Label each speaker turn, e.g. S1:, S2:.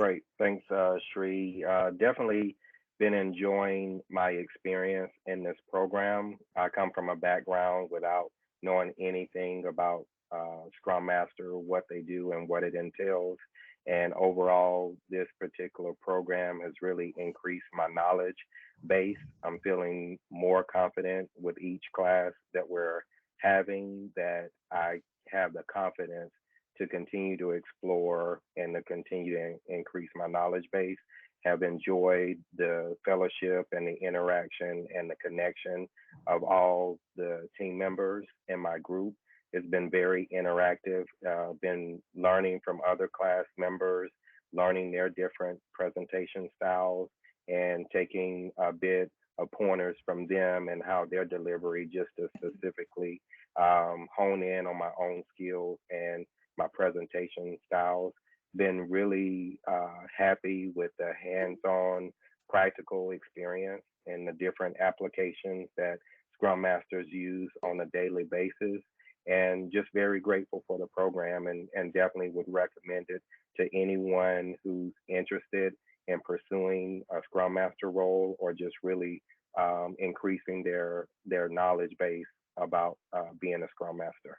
S1: Great. Thanks, Sri. Definitely been enjoying my experience in this program. I come from a background without knowing anything about Scrum Master, what they do, and what it entails. And overall, this particular program has really increased my knowledge base. I'm feeling more confident with each class that we're having, that I have the confidence to continue to explore and to continue to increase my knowledge base. Have enjoyed the fellowship and the interaction and the connection of all the team members in my group. It's been very interactive. Been learning from other class members, learning their different presentation styles, and taking a bit of pointers from them and how their delivery just to specifically hone in on my own skills and my presentation styles. Been really happy with the hands-on practical experience and the different applications that Scrum Masters use on a daily basis. And just very grateful for the program and definitely would recommend it to anyone who's interested in pursuing a Scrum Master role or just really increasing their knowledge base about being a Scrum Master.